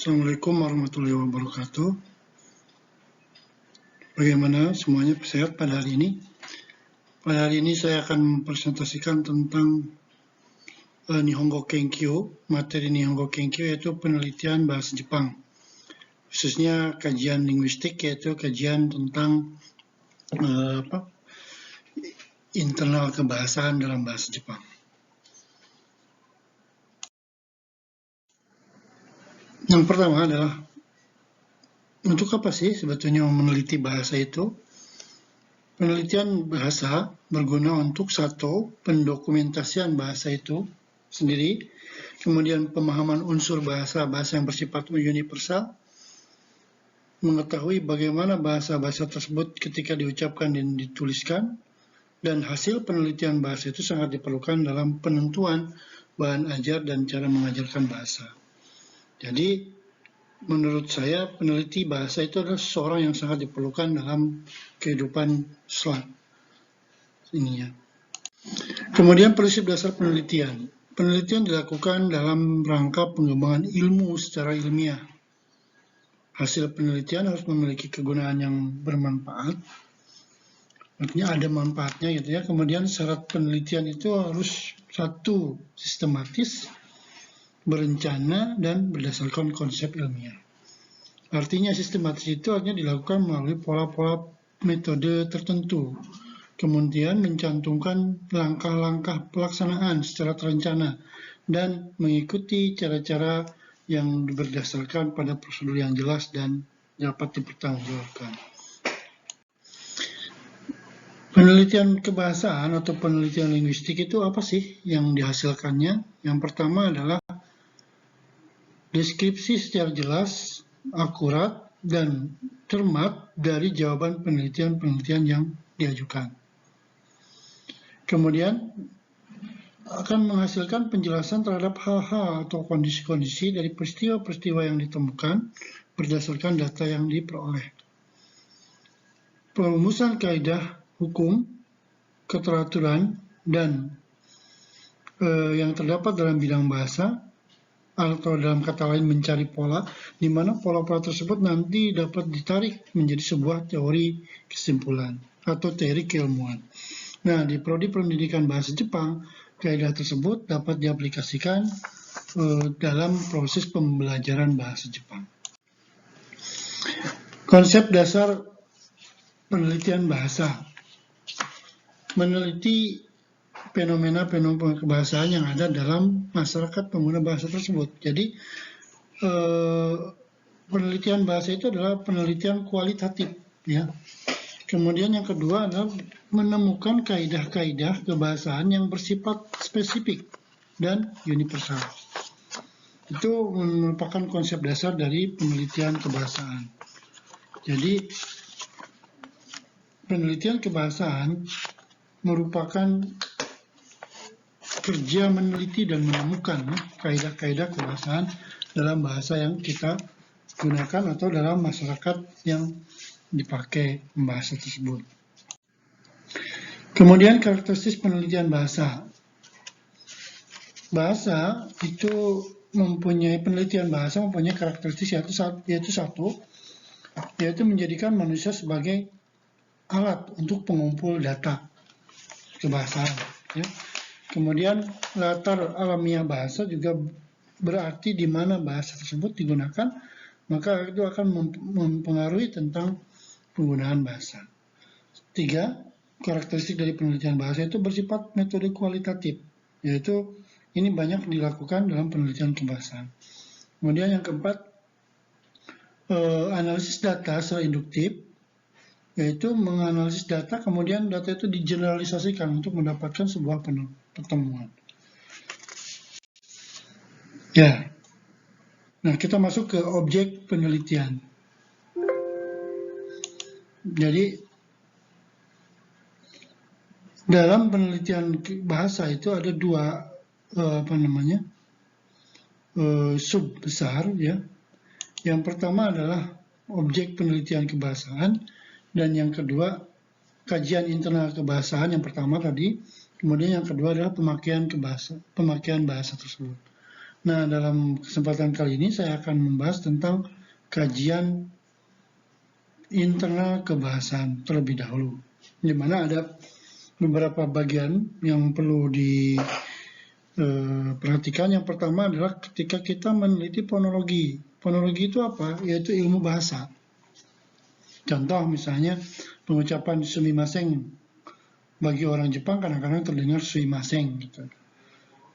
Assalamualaikum warahmatullahi wabarakatuh. Bagaimana semuanya sehat pada hari ini? Pada hari ini saya akan mempresentasikan tentang Nihongo Kenkyo. Materi Nihongo Kenkyo yaitu penelitian bahasa Jepang, khususnya kajian linguistik, yaitu kajian tentang internal kebahasaan dalam bahasa Jepang. Yang pertama adalah, untuk apa sih sebetulnya meneliti bahasa itu? Penelitian bahasa berguna untuk satu, pendokumentasian bahasa itu sendiri, kemudian pemahaman unsur bahasa yang bersifat universal, mengetahui bagaimana bahasa-bahasa tersebut ketika diucapkan dan dituliskan, dan hasil penelitian bahasa itu sangat diperlukan dalam penentuan bahan ajar dan cara mengajarkan bahasa. Jadi, menurut saya, peneliti bahasa itu adalah seseorang yang sangat diperlukan dalam kehidupan selanjutnya. Kemudian prinsip dasar penelitian. Penelitian dilakukan dalam rangka pengembangan ilmu secara ilmiah. Hasil penelitian harus memiliki kegunaan yang bermanfaat. Artinya ada manfaatnya gitu ya. Kemudian syarat penelitian itu harus satu, sistematis, berencana, dan berdasarkan konsep ilmiah. Artinya sistematis itu artinya dilakukan melalui pola-pola metode tertentu. Kemudian mencantumkan langkah-langkah pelaksanaan secara terencana dan mengikuti cara-cara yang berdasarkan pada prosedur yang jelas dan dapat dipertanggungjawabkan. Penelitian kebahasaan atau penelitian linguistik itu apa sih yang dihasilkannya? Yang pertama adalah deskripsi secara jelas, akurat, dan cermat dari jawaban penelitian-penelitian yang diajukan. Kemudian akan menghasilkan penjelasan terhadap hal-hal atau kondisi-kondisi dari peristiwa-peristiwa yang ditemukan berdasarkan data yang diperoleh. Perumusan kaidah hukum, keteraturan, dan yang terdapat dalam bidang bahasa, atau dalam kata lain mencari pola, di mana pola-pola tersebut nanti dapat ditarik menjadi sebuah teori kesimpulan atau teori keilmuan. Nah, di prodi pendidikan bahasa Jepang, kaidah tersebut dapat diaplikasikan dalam proses pembelajaran bahasa Jepang. Konsep dasar penelitian bahasa. Meneliti fenomena-fenomena kebahasaan yang ada dalam masyarakat pengguna bahasa tersebut. Jadi, penelitian bahasa itu adalah penelitian kualitatif, ya. Kemudian yang kedua adalah menemukan kaidah-kaidah kebahasaan yang bersifat spesifik dan universal. Itu merupakan konsep dasar dari penelitian kebahasaan. Jadi, penelitian kebahasaan merupakan kerja meneliti dan menemukan kaidah-kaidah kebahasaan dalam bahasa yang kita gunakan atau dalam masyarakat yang dipakai bahasa tersebut. Kemudian karakteristik penelitian bahasa. Bahasa itu penelitian bahasa mempunyai karakteristik yaitu menjadikan manusia sebagai alat untuk pengumpul data kebahasaan. Ya. Kemudian latar alamiah bahasa juga berarti di mana bahasa tersebut digunakan, maka itu akan mempengaruhi tentang penggunaan bahasa. 3, karakteristik dari penelitian bahasa itu bersifat metode kualitatif, yaitu ini banyak dilakukan dalam penelitian kebahasaan. Kemudian yang keempat, analisis data secara induktif, yaitu menganalisis data, kemudian data itu digeneralisasikan untuk mendapatkan sebuah pertemuan. Ya, nah kita masuk ke objek penelitian. Jadi, dalam penelitian bahasa itu ada dua sub besar, ya. Yang pertama adalah objek penelitian kebahasaan, dan yang kedua kajian internal kebahasaan yang pertama tadi, kemudian yang kedua adalah pemakaian bahasa tersebut. Nah, dalam kesempatan kali ini saya akan membahas tentang kajian internal kebahasaan terlebih dahulu, di mana ada beberapa bagian yang perlu diperhatikan. Yang pertama adalah ketika kita meneliti fonologi. Fonologi itu apa? Yaitu ilmu bahasa. Contoh misalnya pengucapan sumimasen bagi orang Jepang kadang-kadang terdengar sumimasen gitu.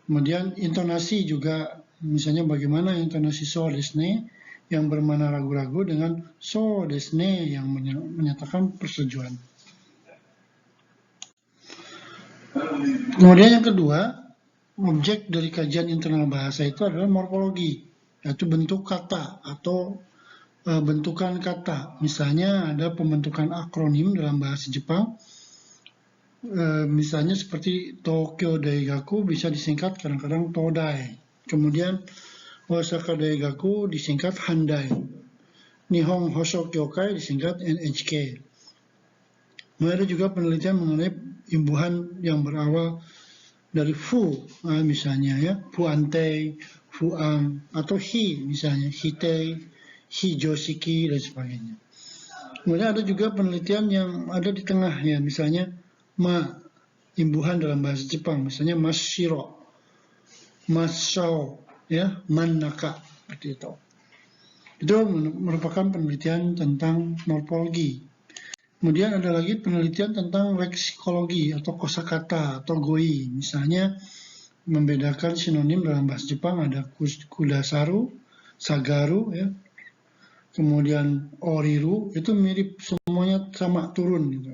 Kemudian intonasi juga, misalnya bagaimana intonasi so desne yang bermakna ragu-ragu dengan so desne yang menyatakan persetujuan. Kemudian yang kedua, objek dari kajian internal bahasa itu adalah morfologi, yaitu bentuk kata atau bentukan kata. Misalnya ada pembentukan akronim dalam bahasa Jepang, misalnya seperti Tokyo Daigaku bisa disingkat kadang-kadang Todai. Kemudian Osaka Daigaku disingkat Handai. Nihon Hoso Kyokai disingkat NHK. Kemudian ada juga penelitian mengenai imbuhan yang berawal dari fu, misalnya ya, fuante, fuang, atau hi misalnya, hite, hijoshiki dan sebagainya. Kemudian ada juga penelitian yang ada di tengah ya, misalnya ma, imbuhan dalam bahasa Jepang, misalnya mashiro, masao, ya, mannaka, seperti itu. Itu merupakan penelitian tentang morfologi. Kemudian ada lagi penelitian tentang leksikologi atau kosakata atau goi, misalnya membedakan sinonim dalam bahasa Jepang ada kudasaru, sagaru, ya. Kemudian oriru, itu mirip, semuanya sama, turun gitu.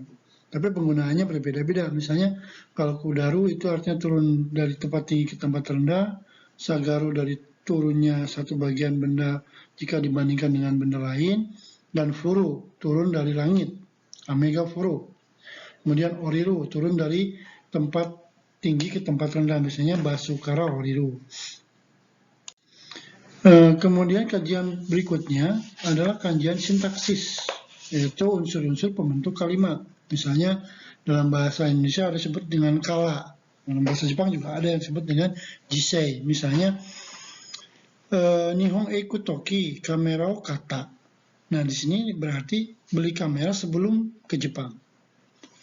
Tapi penggunaannya berbeda-beda. Misalnya kalau kudaru itu artinya turun dari tempat tinggi ke tempat rendah, sagaru dari turunnya satu bagian benda jika dibandingkan dengan benda lain, dan furu turun dari langit, amega furu. Kemudian oriru turun dari tempat tinggi ke tempat rendah, misalnya basukara oriru. Kemudian kajian berikutnya adalah kajian sintaksis, yaitu unsur-unsur pembentuk kalimat. Misalnya dalam bahasa Indonesia ada disebut dengan kala, dalam bahasa Jepang juga ada yang disebut dengan jisei. Misalnya Nihon eiku toki kamera o kata. Nah di sini berarti beli kamera sebelum ke Jepang.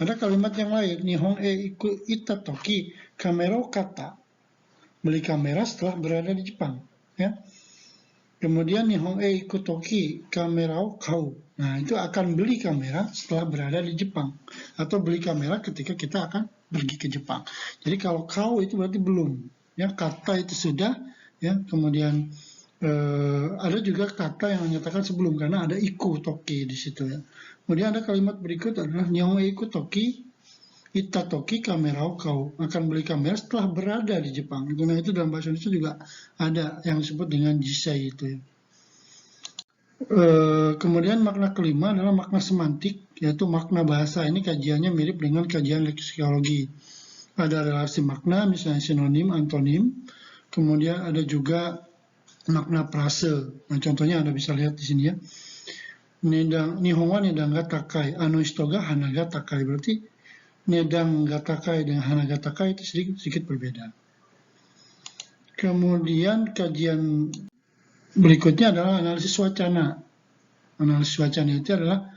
Ada kalimat yang lain, Nihon eiku ita toki kamera o kata. Beli kamera setelah berada di Jepang, ya. Kemudian Nihon eiku toki kamera o kau. Nah, itu akan beli kamera setelah berada di Jepang. Atau beli kamera ketika kita akan pergi ke Jepang. Jadi kalau kau itu berarti belum. Ya, kata itu sudah. Ya, kemudian ada juga kata yang menyatakan sebelum karena ada iku toki di situ ya. Kemudian ada kalimat berikut adalah Nihon eiku toki ita toki kamera o kau, akan beli kamera setelah berada di Jepang. Nah itu dalam bahasa Indonesia juga ada yang disebut dengan jisei itu ya. Kemudian makna kelima adalah makna semantik, yaitu makna bahasa. Ini kajiannya mirip dengan kajian leksikologi. Ada relasi makna, misalnya sinonim, antonim. Kemudian ada juga makna prase. Nah, contohnya Anda bisa lihat di sini ya. Nihonwa nedang ga takai, ano hito ga hana ga takai. Berarti nedang ga takai dengan hana ga takai itu sedikit berbeda. Kemudian kajian berikutnya adalah analisis wacana. Analisis wacana itu adalah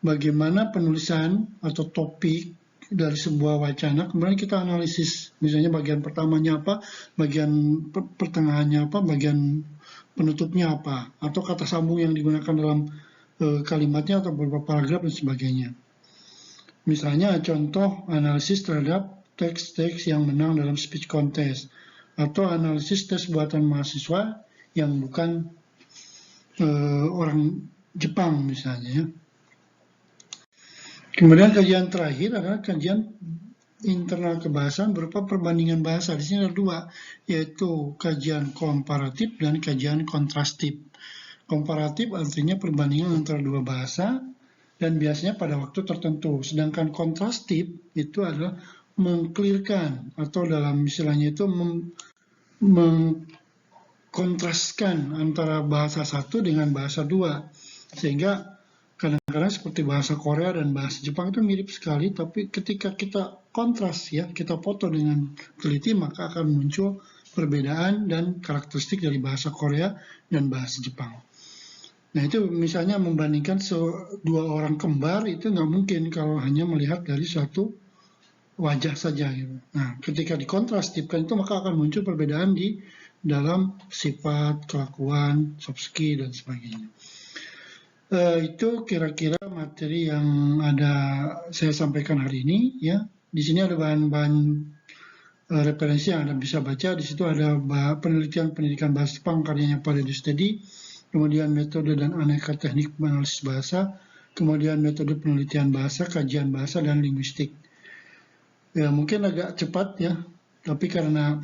bagaimana penulisan atau topik dari sebuah wacana, kemudian kita analisis, misalnya bagian pertamanya apa, bagian pertengahannya apa, bagian penutupnya apa, atau kata sambung yang digunakan dalam kalimatnya atau beberapa paragraf dan sebagainya. Misalnya contoh analisis terhadap teks-teks yang menang dalam speech contest, atau analisis tes buatan mahasiswa yang bukan orang Jepang misalnya ya. Kemudian kajian terakhir adalah kajian internal kebahasaan berupa perbandingan bahasa. Di sini ada dua, yaitu kajian komparatif dan kajian kontrastif. Komparatif artinya perbandingan antara dua bahasa dan biasanya pada waktu tertentu. Sedangkan kontrastif itu adalah mengklirkan atau dalam istilahnya itu mengkontraskan antara bahasa satu dengan bahasa dua. Sehingga kadang-kadang seperti bahasa Korea dan bahasa Jepang itu mirip sekali, tapi ketika kita kontras ya, kita foto dengan teliti, maka akan muncul perbedaan dan karakteristik dari bahasa Korea dan bahasa Jepang. Nah itu misalnya membandingkan dua orang kembar itu nggak mungkin kalau hanya melihat dari suatu wajah saja gitu. Nah ketika dikontrastifkan itu maka akan muncul perbedaan di dalam sifat, kelakuan, soft skill dan sebagainya. Itu kira-kira materi yang ada saya sampaikan hari ini ya. Di sini ada bahan-bahan referensi yang Anda bisa baca. Di situ ada penelitian pendidikan bahasa Jepang karyanya Paredes Study, kemudian metode dan aneka teknik analisis bahasa, kemudian metode penelitian bahasa, kajian bahasa, dan linguistik. Ya mungkin agak cepat ya, tapi karena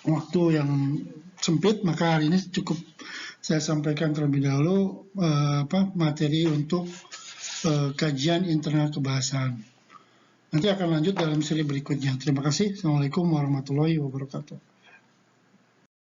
waktu yang sempit maka hari ini cukup saya sampaikan terlebih dahulu materi untuk kajian internal kebahasaan. Nanti akan lanjut dalam seri berikutnya. Terima kasih. Assalamualaikum warahmatullahi wabarakatuh.